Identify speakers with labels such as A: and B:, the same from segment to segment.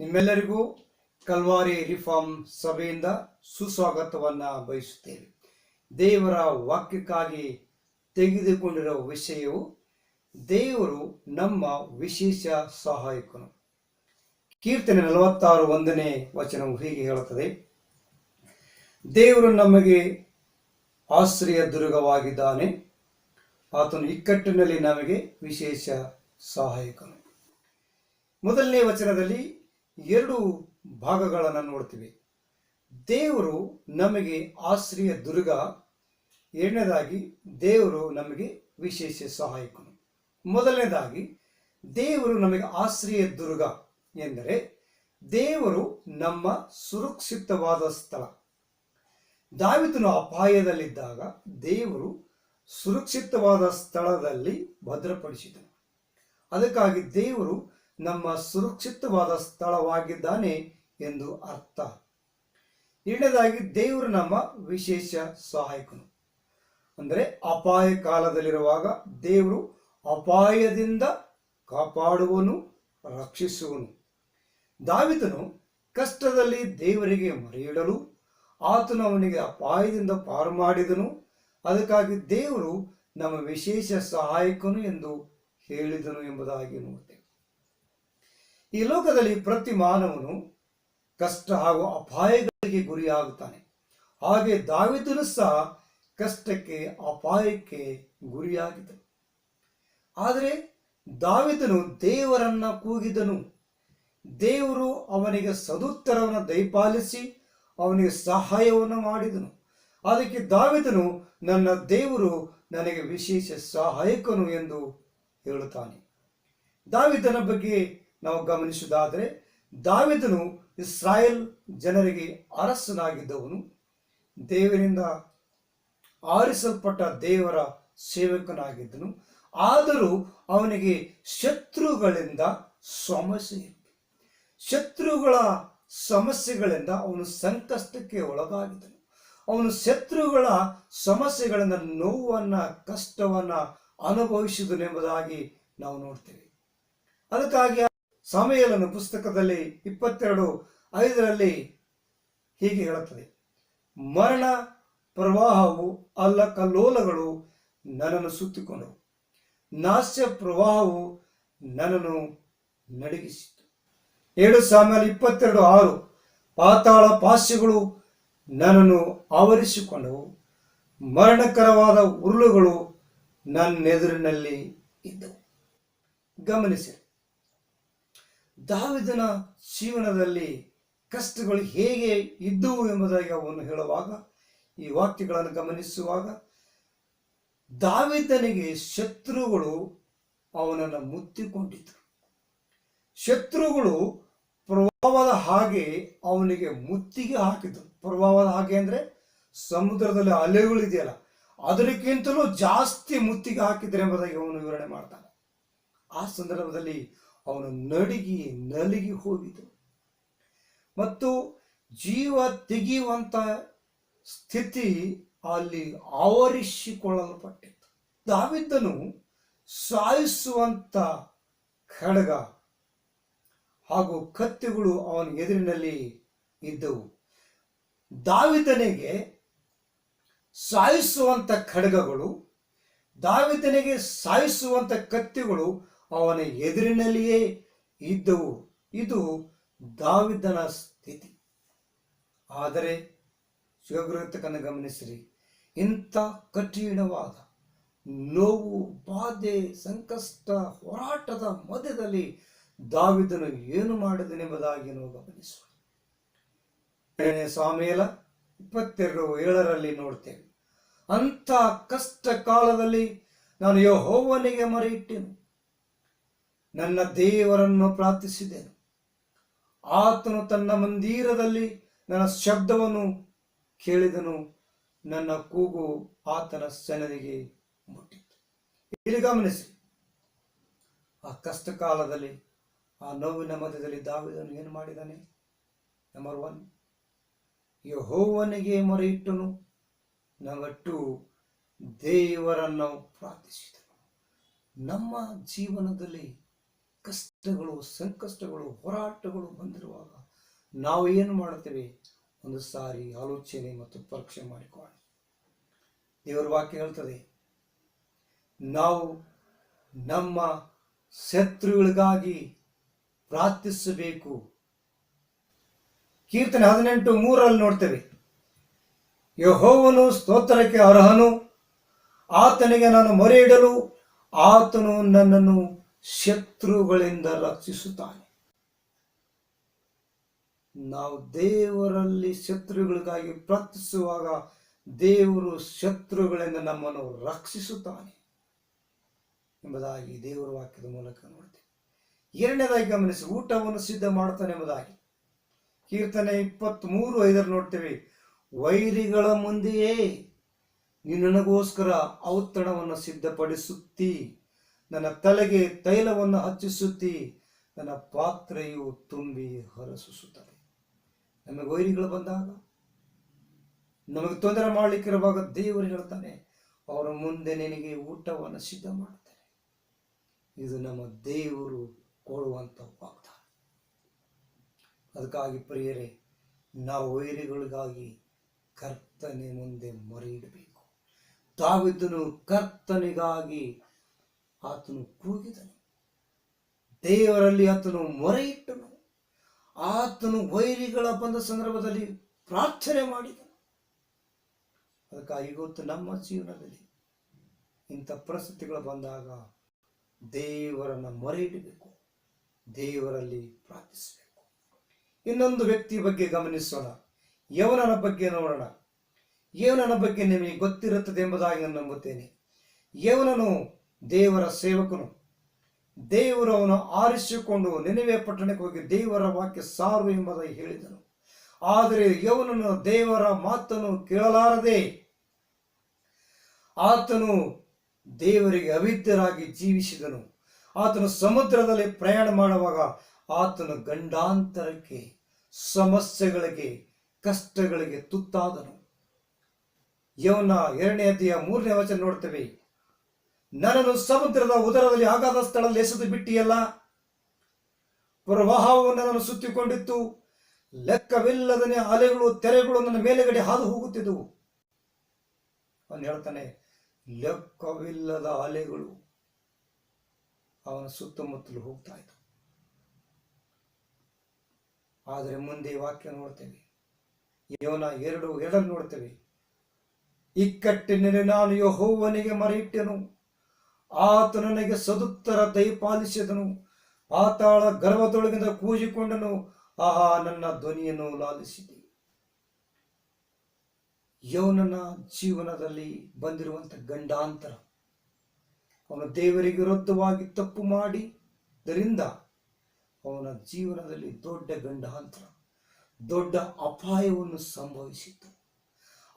A: ನಿಮ್ಮೆಲ್ಲರಿಗೂ Calvary reform ಸಭೆಯಿಂದ ಸುಸ್ವಾಗತವನ್ನ ಬಯಸುತ್ತೇವೆ. ದೇವರ ವಾಕ್ಯಕ್ಕಾಗಿ ತೆಗೆದುಕೊಂಡಿರುವ ವಿಷಯವು ದೇವರು ನಮ್ಮ ವಿಶೇಷ ಸಹಾಯಕನು. ಕೀರ್ತನೆ 46 ವಚನವು ಹೀಗೆ ಹೇಳುತ್ತದೆ, ದೇವರು ನಮಗೆ ಆಶ್ರಯ ದುರ್ಗವಾಗಿದ್ದಾನೆ, ಆತನು ಇಕ್ಕಟ್ಟಿನಲ್ಲಿ ನಮಗೆ ವಿಶೇಷ ಸಹಾಯಕನು. ಮೊದಲನೇ ವಚನದಲ್ಲಿ 2 ಭಾಗಗಳನ್ನು ನೋಡ್ತೀವಿ. ದೇವರು ನಮಗೆ ಆಶ್ರಯ ದುರ್ಗ, ಎರಡನೇದಾಗಿ ದೇವರು ನಮಗೆ ವಿಶೇಷ ಸಹಾಯಕನು. ಮೊದಲನೇದಾಗಿ ದೇವರು ನಮಗೆ ಆಶ್ರಯ ದುರ್ಗ ಎಂದರೆ ದೇವರು ನಮ್ಮ ಸುರಕ್ಷಿತವಾದ ಸ್ಥಳ. ದಾವೀದನು ಅಪಾಯದಲ್ಲಿದ್ದಾಗ ದೇವರು ಸುರಕ್ಷಿತವಾದ ಸ್ಥಳದಲ್ಲಿ ಭದ್ರಪಡಿಸಿದನು. ಅದಕ್ಕಾಗಿ ದೇವರು ನಮ್ಮ ಸುರಕ್ಷಿತವಾದ ಸ್ಥಳವಾಗಿದ್ದಾನೆ ಎಂದು ಅರ್ಥ. ಎರಡನೇದಾಗಿ ದೇವರು ನಮ್ಮ ವಿಶೇಷ ಸಹಾಯಕನು ಅಂದರೆ ಅಪಾಯ ಕಾಲದಲ್ಲಿರುವಾಗ ದೇವರು ಅಪಾಯದಿಂದ ಕಾಪಾಡುವನು, ರಕ್ಷಿಸುವನು. ದಾವೀದನು ಕಷ್ಟದಲ್ಲಿ ದೇವರಿಗೆ ಮೊರೆಯಿಡಲು ಆತನು ಅವನಿಗೆ ಅಪಾಯದಿಂದ ಪಾರು ಮಾಡಿದನು. ಅದಕ್ಕಾಗಿ ದೇವರು ನಮ್ಮ ವಿಶೇಷ ಸಹಾಯಕನು ಎಂದು ಹೇಳಿದನು ಎಂಬುದಾಗಿ ನೋಡುತ್ತೇವೆ. ಈ ಲೋಕದಲ್ಲಿ ಪ್ರತಿ ಮಾನವನು ಕಷ್ಟ ಹಾಗೂ ಅಪಾಯಗಳಿಗೆ ಗುರಿಯಾಗುತ್ತಾನೆ. ಹಾಗೆ ದಾವೀದನು ಸಹ ಕಷ್ಟಕ್ಕೆ, ಅಪಾಯಕ್ಕೆ ಗುರಿಯಾಗಿದ್ದನು. ಆದರೆ ದಾವೀದನು ದೇವರನ್ನ ಕೂಗಿದನು. ದೇವರು ಅವನಿಗೆ ಸದುತ್ತರವನ್ನು ದಯಪಾಲಿಸಿ ಅವನಿಗೆ ಸಹಾಯವನ್ನು ಮಾಡಿದನು. ಅದಕ್ಕೆ ದಾವೀದನು ನನ್ನ ದೇವರು ನನಗೆ ವಿಶೇಷ ಸಹಾಯಕನು ಎಂದು ಹೇಳುತ್ತಾನೆ. ದಾವೀದನ ಬಗ್ಗೆ ನಾವು ಗಮನಿಸುವುದಾದರೆ, ದಾವೀದನು ಇಸ್ರಾಯೇಲ್ ಜನರಿಗೆ ಅರಸನಾಗಿದ್ದವನು. ದೇವರಿಂದ ಆರಿಸಲ್ಪಟ್ಟ ದೇವರ ಸೇವಕನಾಗಿದ್ದನು. ಆದರೂ ಅವನಿಗೆ ಶತ್ರುಗಳಿಂದ ಸಮಸ್ಯೆ ಇತ್ತು. ಶತ್ರುಗಳ ಸಮಸ್ಯೆಗಳಿಂದ ಅವನು ಸಂಕಷ್ಟಕ್ಕೆ ಒಳಗಾಗಿದ್ದನು. ಅವನು ಶತ್ರುಗಳ ಸಮಸ್ಯೆಗಳಿಂದ ನೋವನ್ನ, ಕಷ್ಟವನ್ನ ಅನುಭವಿಸಿದನು ಎಂಬುದಾಗಿ ನಾವು ನೋಡ್ತೇವೆ. ಅದಕ್ಕಾಗಿ ಸಮುವೇಲನ ಪುಸ್ತಕದಲ್ಲಿ 22:5 ಹೀಗೆ ಹೇಳುತ್ತದೆ, ಮರಣ ಪ್ರವಾಹವು ಅಲ್ಲಕಲ್ಲೋಲಗಳು ನನ್ನನ್ನು ಸುತ್ತಿಕೊಂಡವು, ನಾಶ ಪ್ರವಾಹವು ನನ್ನನ್ನು ನಡಗಿಸಿತು. 2 ಸಾಮ್ಯಲ 22:6 ಪಾತಾಳ ಪಾಶಗಳು ನನ್ನನ್ನು ಆವರಿಸಿಕೊಂಡವು, ಮರಣಕರವಾದ ಉರುಳುಗಳು ನನ್ನೆದುರಿನಲ್ಲಿ ಇದ್ದವು. ಗಮನಿಸಿ, ದಾವೀದನ ಜೀವನದಲ್ಲಿ ಕಷ್ಟಗಳು ಹೇಗೆ ಇದ್ದವು ಎಂಬುದಾಗಿ ಅವನು ಹೇಳುವಾಗ, ಈ ವಾಕ್ಯಗಳನ್ನು ಗಮನಿಸುವಾಗ, ದಾವೀದನಿಗೆ ಶತ್ರುಗಳು ಅವನನ್ನು ಮುತ್ತಿಕೊಂಡಿದ್ದರು. ಶತ್ರುಗಳು ಪ್ರವಾಹದ ಹಾಗೆ ಅವನಿಗೆ ಮುತ್ತಿಗೆ ಹಾಕಿದ್ರು. ಪ್ರವಾಹದ ಹಾಗೆ ಅಂದ್ರೆ ಸಮುದ್ರದಲ್ಲಿ ಅಲೆಗಳಿದೆಯಲ್ಲ, ಅದಕ್ಕಿಂತಲೂ ಜಾಸ್ತಿ ಮುತ್ತಿಗೆ ಹಾಕಿದ್ರೆ ಎಂಬುದಾಗಿ ಅವನು ವಿವರಣೆ ಮಾಡ್ತಾನೆ. ಆ ಸಂದರ್ಭದಲ್ಲಿ ಅವನು ನಲಿಗಿ ಹೋಗಿದ್ದು ಮತ್ತು ಜೀವ ತೆಗೆಯುವಂತ ಸ್ಥಿತಿ ಅಲ್ಲಿ ಆವರಿಸಿಕೊಳ್ಳಲ್ಪಟ್ಟಿತ್ತು. ದಾವೀದನು ಸಾಯಿಸುವಂತ ಖಡ್ಗ ಹಾಗೂ ಕತ್ತಿಗಳು ಅವನ ಎದುರಿನಲ್ಲಿ ಇದ್ದವು. ದಾವೀದನಿಗೆ ಸಾಯಿಸುವಂತ ಖಡ್ಗಗಳು, ದಾವೀದನಿಗೆ ಸಾಯಿಸುವಂತ ಕತ್ತಿಗಳು ಅವನ ಎದುರಿನಲ್ಲಿಯೇ ಇದ್ದವು. ಇದು ದಾವೀದನ ಸ್ಥಿತಿ. ಆದರೆ ಜಾಗೃತಕನ್ನು ಗಮನಿಸಿರಿ, ಇಂಥ ಕಠಿಣವಾದ ನೋವು, ಬಾಧೆ, ಸಂಕಷ್ಟ, ಹೋರಾಟದ ಮಧ್ಯದಲ್ಲಿ ದಾವೀದನು ಏನು ಮಾಡಿದನೆಂಬುದಾಗಿ ನಾವು ಗಮನಿಸುವ. 2 ಸಾಮುವೇಲ 22:7 ನೋಡ್ತೇವೆ, ಅಂಥ ಕಷ್ಟ ಕಾಲದಲ್ಲಿ ನಾನು ಯೆಹೋವನಿಗೆ ಮೊರೆಯಿಟ್ಟೆನು, ನನ್ನ ದೇವರನ್ನು ಪ್ರಾರ್ಥಿಸಿದೆನು. ಆತನು ತನ್ನ ಮಂದಿರದಲ್ಲಿ ನನ್ನ ಶಬ್ದವನ್ನು ಕೇಳಿದನು, ನನ್ನ ಕೂಗು ಆತನ ಸನ್ನಿಧಿಗೆ ಮುಟ್ಟಿತು. ಇಲ್ಲಿ ಗಮನಿಸಿ, ಆ ಕಷ್ಟ ಕಾಲದಲ್ಲಿ, ಆ ನೋವಿನ ಮಧ್ಯದಲ್ಲಿ ದಾವೀದನು ಏನು ಮಾಡಿದ್ದಾನೆ? ನಂಬರ್ 1, ಯೆಹೋವನಿಗೆ ಮೊರೆಯಿಟ್ಟನು. ನಂಬರ್ 2, ದೇವರನ್ನು ಪ್ರಾರ್ಥಿಸಿದನು. ನಮ್ಮ ಜೀವನದಲ್ಲಿ ಕಷ್ಟ ಕಷ್ಟಗಳು, ಸಂಕಷ್ಟಗಳು, ಹೋರಾಟಗಳು ಬಂದಿರುವಾಗ ನಾವು ಏನು ಮಾಡುತ್ತೇವೆ? ಒಂದು ಸಾರಿ ಆಲೋಚನೆ ಮತ್ತು ಪರೀಕ್ಷೆ ಮಾಡಿಕೊಳ್ಳೋಣ. ದೇವರ ವಾಕ್ಯ ಹೇಳ್ತದೆ, ನಾವು ನಮ್ಮ ಶತ್ರುಗಳಿಗಾಗಿ ಪ್ರಾರ್ಥಿಸಬೇಕು. ಕೀರ್ತನೆ 18:3 ನೋಡ್ತೇವೆ, ಯೆಹೋವನು ಸ್ತೋತ್ರಕ್ಕೆ ಅರ್ಹನು, ಆತನಿಗೆ ನಾನು ಮೊರೆ ಇಡಲು ಆತನು ನನ್ನನ್ನು ಶತ್ರುಗಳಿಂದ ರಕ್ಷಿಸುತ್ತಾನೆ. ನಾವು ದೇವರಲ್ಲಿ ಶತ್ರುಗಳಿಗಾಗಿ ಪ್ರಾರ್ಥಿಸುವಾಗ ದೇವರು ಶತ್ರುಗಳಿಂದ ನಮ್ಮನ್ನು ರಕ್ಷಿಸುತ್ತಾನೆ ಎಂಬುದಾಗಿ ದೇವರ ವಾಕ್ಯದ ಮೂಲಕ ನೋಡ್ತೇವೆ. ಎರಡನೇದಾಗಿ ಗಮನಿಸಿ, ಊಟವನ್ನು ಸಿದ್ಧ ಮಾಡ್ತಾನೆ ಎಂಬುದಾಗಿ ಕೀರ್ತನೆ 23:5 ನೋಡ್ತೇವೆ, ವೈರಿಗಳ ಮುಂದೆಯೇ ನೀನು ನನಗೋಸ್ಕರ ಔತಣವನ್ನು ಸಿದ್ಧಪಡಿಸುತ್ತಿ, ನನ್ನ ತಲೆಗೆ ತೈಲವನ್ನು ಹಚ್ಚಿಸುತ್ತಿ, ನನ್ನ ಪಾತ್ರೆಯು ತುಂಬಿ ಹೊರಸೂಸುತ್ತದೆ. ನಮಗೆ ವೈರಿಗಳು ಬಂದಾಗ, ನಮಗೆ ತೊಂದರೆ ಮಾಡಲಿಕ್ಕಿರುವಾಗ ದೇವರು ಹೇಳ್ತಾನೆ, ಅವರ ಮುಂದೆ ನಿನಗೆ ಊಟವನ್ನು ಸಿದ್ಧ ಮಾಡ್ತಾರೆ. ಇದು ನಮ್ಮ ದೇವರು ಕೊಡುವಂಥ ವಾಗ್ದಾನ. ಅದಕ್ಕಾಗಿ ಪ್ರಿಯರೇ, ನಾವು ವೈರಿಗಳಿಗಾಗಿ ಕರ್ತನೆ ಮುಂದೆ ಮೊರೆ ಇಡಬೇಕು. ದಾವೀದನು ಕರ್ತನಿಗಾಗಿ ಆತನು ಕೂಗಿದನು, ದೇವರಲ್ಲಿ ಆತನು ಮೊರೆ ಇಟ್ಟನು, ಆತನು ವೈರಿಗಳ ಬಂದ ಸಂದರ್ಭದಲ್ಲಿ ಪ್ರಾರ್ಥನೆ ಮಾಡಿದನು. ಅದಕ್ಕಾಗಿ ಇವತ್ತು ನಮ್ಮ ಜೀವನದಲ್ಲಿ ಇಂಥ ಪರಿಸ್ಥಿತಿಗಳು ಬಂದಾಗ ದೇವರನ್ನ ಮೊರೆ ಇಡಬೇಕು, ದೇವರಲ್ಲಿ ಪ್ರಾರ್ಥಿಸಬೇಕು. ಇನ್ನೊಂದು ವ್ಯಕ್ತಿ ಬಗ್ಗೆ ಗಮನಿಸೋಣ, ಯವನನ ಬಗ್ಗೆ ನೋಡೋಣ. ಯವನನ ಬಗ್ಗೆ ನಿಮಗೆ ಗೊತ್ತಿರುತ್ತದೆ ಎಂಬುದಾಗಿ ನಾನು ನಂಬುತ್ತೇನೆ. ಯವನನು ದೇವರ ಸೇವಕನು. ದೇವರು ಅವನು ಆರಿಸಿಕೊಂಡು ನಿನೆವೆ ಪಟ್ಟಣಕ್ಕೆ ಹೋಗಿ ದೇವರ ವಾಕ್ಯ ಸಾರು ಎಂಬುದಾಗಿ ಹೇಳಿದನು. ಆದರೆ ಯವನನು ದೇವರ ಮಾತನ್ನು ಕೇಳಲಾರದೆ ಆತನು ದೇವರಿಗೆ ಅವಿದ್ಯರಾಗಿ ಜೀವಿಸಿದನು. ಆತನು ಸಮುದ್ರದಲ್ಲಿ ಪ್ರಯಾಣ ಮಾಡುವಾಗ ಆತನು ಗಂಡಾಂತರಕ್ಕೆ, ಸಮಸ್ಯೆಗಳಿಗೆ, ಕಷ್ಟಗಳಿಗೆ ತುತ್ತಾದನು. ಯವನ 2ನೇ ಅಧ್ಯಾಯ 3ನೇ ವಚನ ನೋಡ್ತೇವೆ, ನನ್ನನ್ನು ಸಮುದ್ರದ ಉದರದಲ್ಲಿ ಆಗಾಧ ಸ್ಥಳದಲ್ಲಿ ಎಸೆದು ಬಿಟ್ಟಿಯಲ್ಲ, ಪ್ರವಾಹವು ನನ್ನನ್ನು ಸುತ್ತಿಕೊಂಡಿತ್ತು, ಲೆಕ್ಕವಿಲ್ಲದನೆ ಅಲೆಗಳು, ತೆರೆಗಳು ನನ್ನ ಮೇಲೆಗಡೆ ಹಾದು ಹೋಗುತ್ತಿದ್ದವು. ಅವನು ಹೇಳ್ತಾನೆ, ಲೆಕ್ಕವಿಲ್ಲದ ಅಲೆಗಳು ಅವನ ಸುತ್ತಮುತ್ತಲು ಹೋಗ್ತಾ ಇತ್ತು. ಆದರೆ ಮುಂದೆ ವಾಕ್ಯ ನೋಡ್ತೇವೆ, ಯವನ 2:2 ನೋಡ್ತೇವೆ, ಇಕ್ಕಟ್ಟಿನಲ್ಲಿ ನಾನು ಯೆಹೋವನಿಗೆ ಮೊರೆಯಿಟ್ಟೆನು, ಆತ ನನಗೆ ಸದುತ್ತರ ದಯಪಾಲಿಸಿದನು, ಪಾತಾಳ ಗರ್ಭದೊಳಗಿಂದ ಕೂಗಿಕೊಂಡನು, ಆಹಾ ನನ್ನ ಧ್ವನಿಯನ್ನು ಲಾಲಿಸಿದೆ. ಯವನನ ಜೀವನದಲ್ಲಿ ಬಂದಿರುವಂಥ ಗಂಡಾಂತರ, ಅವನ ದೇವರಿಗೆ ವಿರುದ್ಧವಾಗಿ ತಪ್ಪು ಮಾಡಿದ್ದರಿಂದ ಅವನ ಜೀವನದಲ್ಲಿ ದೊಡ್ಡ ಗಂಡಾಂತರ, ದೊಡ್ಡ ಅಪಾಯವನ್ನು ಸಂಭವಿಸಿತು.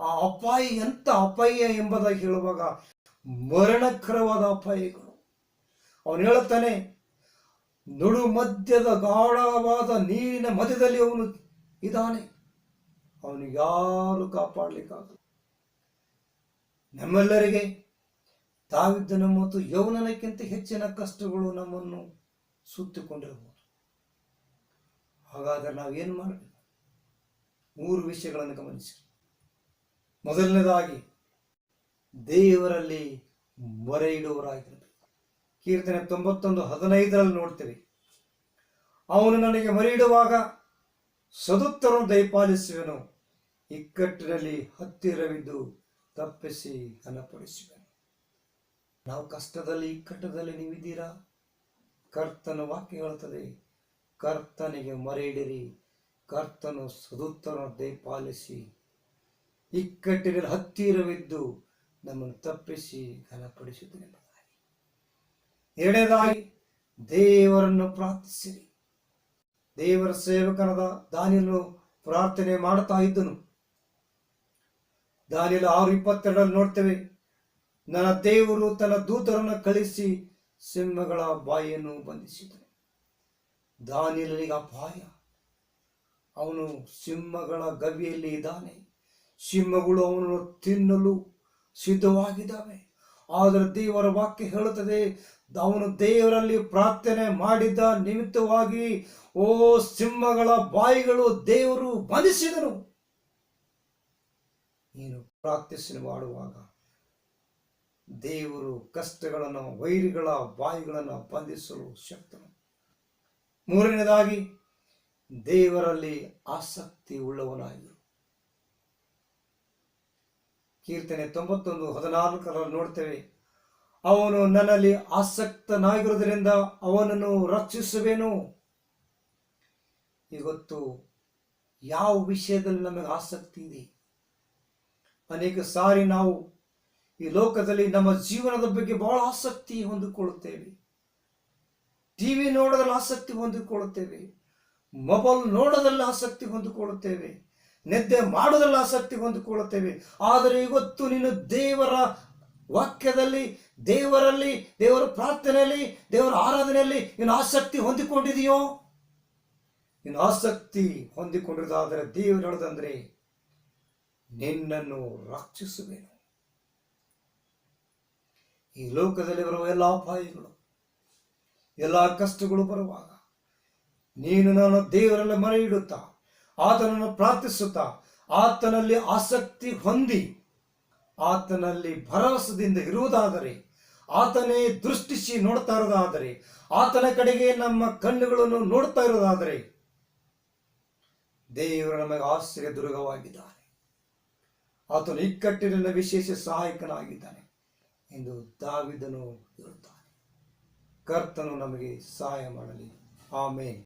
A: ಆ ಅಪಾಯ ಎಂಥ ಅಪಾಯ ಎಂಬುದಾಗಿ ಹೇಳುವಾಗ ಮರಣಕರವಾದ ಅಪಾಯಗಳು. ಅವನು ಹೇಳುತ್ತಾನೆ, ನಡು ಮಧ್ಯದ ಗಾಢವಾದ ನೀರಿನ ಮಧ್ಯದಲ್ಲಿ ಅವನು ಇದ್ದಾನೆ, ಅವನು ಯಾರು ಕಾಪಾಡಲಿಕ್ಕಾಗಲ್ಲ. ನಮ್ಮೆಲ್ಲರಿಗೆ ದಾವೀದನ ಮತ್ತು ಯವನನಕ್ಕಿಂತ ಹೆಚ್ಚಿನ ಕಷ್ಟಗಳು ನಮ್ಮನ್ನು ಸುತ್ತಿಕೊಂಡಿರಬಹುದು. ಹಾಗಾದರೆ ನಾವೇನು ಮಾಡಬೇಕು? 3 ವಿಷಯಗಳನ್ನು ಗಮನಿಸಿ. ಮೊದಲನೇದಾಗಿ, ದೇವರಲ್ಲಿ ಮೊರೆ ಇಡುವವರಾಗಿರಬೇಕು. ಕೀರ್ತನೆ 91:15 ನೋಡ್ತೇವೆ, ಅವನು ನನಗೆ ಮೊರೆ ಇಡುವಾಗ ಸದುತ್ತರನ್ನು ದಯಪಾಲಿಸುವೆನು, ಇಕ್ಕಟ್ಟಿನಲ್ಲಿ ಹತ್ತಿರವಿದ್ದು ತಪ್ಪಿಸಿ ಘನಪಡಿಸುವೆನು. ನಾವು ಕಷ್ಟದಲ್ಲಿ, ಇಕ್ಕಟ್ಟದಲ್ಲಿ ನೀವಿದ್ದೀರಾ? ಕರ್ತನ ವಾಕ್ಯ ಹೇಳುತ್ತದೆ, ಕರ್ತನಿಗೆ ಮೊರೆ ಇಡಿರಿ, ಕರ್ತನು ಸದುತ್ತರನ್ನು ದಯಪಾಲಿಸಿ ಇಕ್ಕಟ್ಟಿನಲ್ಲಿ ಹತ್ತಿರವಿದ್ದು ನಮ್ಮನ್ನು ತಪ್ಪಿಸಿ ಘನಪಡಿಸುತ್ತೇನೆ. ಎರಡನೇದಾಗಿ, ದೇವರನ್ನು ಪ್ರಾರ್ಥಿಸಿರಿ. ದೇವರ ಸೇವಕನಾದ ದಾನಿಯೇಲನು ಪ್ರಾರ್ಥನೆ ಮಾಡುತ್ತಾ ಇದ್ದನು. ದಾನಿಯೇಲ 6:22 ನೋಡ್ತೇವೆ, ನನ್ನ ದೇವರು ತನ್ನ ದೂತರನ್ನು ಕಳಿಸಿ ಸಿಂಹಗಳ ಬಾಯಿಯನ್ನು ಬಂಧಿಸಿದನು. ದಾನಿಯೇಲನಿಗೆ ಅಪಾಯ, ಅವನು ಸಿಂಹಗಳ ಗವಿಯಲ್ಲಿ ಇದ್ದಾನೆ, ಸಿಂಹಗಳು ಅವನನ್ನು ತಿನ್ನಲು ಸಿದ್ಧವಾಗಿದ್ದಾವೆ, ಆದರೆ ದೇವರ ವಾಕ್ಯ ಹೇಳುತ್ತದೆ, ಅವನು ದೇವರಲ್ಲಿ ಪ್ರಾರ್ಥನೆ ಮಾಡಿದ್ದ ನಿಮಿತ್ತವಾಗಿ ಸಿಂಹಗಳ ಬಾಯಿಗಳು ದೇವರು ಬಂಧಿಸಿದನು. ನೀನು ಪ್ರಾರ್ಥನೆ ಮಾಡುವಾಗ ದೇವರು ಕಷ್ಟಗಳನ್ನು, ವೈರಿಗಳ ಬಾಯಿಗಳನ್ನು ಬಂಧಿಸಲು ಶಕ್ತನು. ಮೂರನೇದಾಗಿ, ದೇವರಲ್ಲಿ ಆಸಕ್ತಿ ಉಳ್ಳವನಾಗಿರು. ಕೀರ್ತನೆ 91:14 ನೋಡ್ತೇವೆ, ಅವನು ನನ್ನಲ್ಲಿ ಆಸಕ್ತನಾಗಿರುವುದರಿಂದ ಅವನನ್ನು ರಕ್ಷಿಸುವೆನು. ಇವತ್ತು ಯಾವ ವಿಷಯದಲ್ಲಿ ನಮಗೆ ಆಸಕ್ತಿ ಇದೆ? ಅನೇಕ ಸಾರಿ ನಾವು ಈ ಲೋಕದಲ್ಲಿ ನಮ್ಮ ಜೀವನದ ಬಗ್ಗೆ ಬಹಳ ಆಸಕ್ತಿ ಹೊಂದಿಕೊಳ್ಳುತ್ತೇವೆ. ಟಿವಿ ನೋಡೋದ್ರಲ್ಲಿ ಆಸಕ್ತಿ ಹೊಂದಿಕೊಳ್ಳುತ್ತೇವೆ, ಮೊಬೈಲ್ ನೋಡೋದ್ರಲ್ಲಿ ಆಸಕ್ತಿ ಹೊಂದಿಕೊಳ್ಳುತ್ತೇವೆ, ನಿದ್ದೆ ಮಾಡೋದ್ರಲ್ಲಿ ಆಸಕ್ತಿ ಹೊಂದಿಕೊಳ್ಳುತ್ತೇವೆ. ಆದರೆ ಇವತ್ತು ನೀನು ದೇವರ ವಾಕ್ಯದಲ್ಲಿ, ದೇವರಲ್ಲಿ, ದೇವರ ಪ್ರಾರ್ಥನೆಯಲ್ಲಿ, ದೇವರ ಆರಾಧನೆಯಲ್ಲಿ ನೀನು ಆಸಕ್ತಿ ಹೊಂದಿಕೊಂಡಿದೆಯೋ? ನೀನು ಆಸಕ್ತಿ ಹೊಂದಿಕೊಂಡಿರೋದಾದರೆ ದೇವರು ಹೇಳೋದಂದ್ರೆ, ನಿನ್ನನ್ನು ರಕ್ಷಿಸುವೆನು. ಈ ಲೋಕದಲ್ಲಿ ಬರುವ ಎಲ್ಲ ಅಪಾಯಗಳು, ಎಲ್ಲ ಕಷ್ಟಗಳು ಬರುವಾಗ ನೀನು ನಾನು ದೇವರಲ್ಲಿ ಮೊರೆ ಇಡುತ್ತಾ, ಆತನನ್ನು ಪ್ರಾರ್ಥಿಸುತ್ತಾ, ಆತನಲ್ಲಿ ಆಸಕ್ತಿ ಹೊಂದಿ, ಆತನಲ್ಲಿ ಭರವಸೆದಿಂದ ಇರುವುದಾದರೆ, ಆತನೇ ದೃಷ್ಟಿಸಿ ನೋಡ್ತಾ ಇರೋದಾದರೆ, ಆತನ ಕಡೆಗೆ ನಮ್ಮ ಕಣ್ಣುಗಳನ್ನು ನೋಡ್ತಾ ಇರೋದಾದರೆ, ದೇವರು ನಮಗೆ ಆಶ್ರಯ ದುರ್ಗವಾಗಿದ್ದಾನೆ. ಆತನು ಇಕ್ಕಟ್ಟಿನ ವಿಶೇಷ ಸಹಾಯಕನಾಗಿದ್ದಾನೆ ಎಂದು ದಾವೀದನು ಹೇಳುತ್ತಾನೆ. ಕರ್ತನು ನಮಗೆ ಸಹಾಯ ಮಾಡಲಿ. ಆಮೇನ್.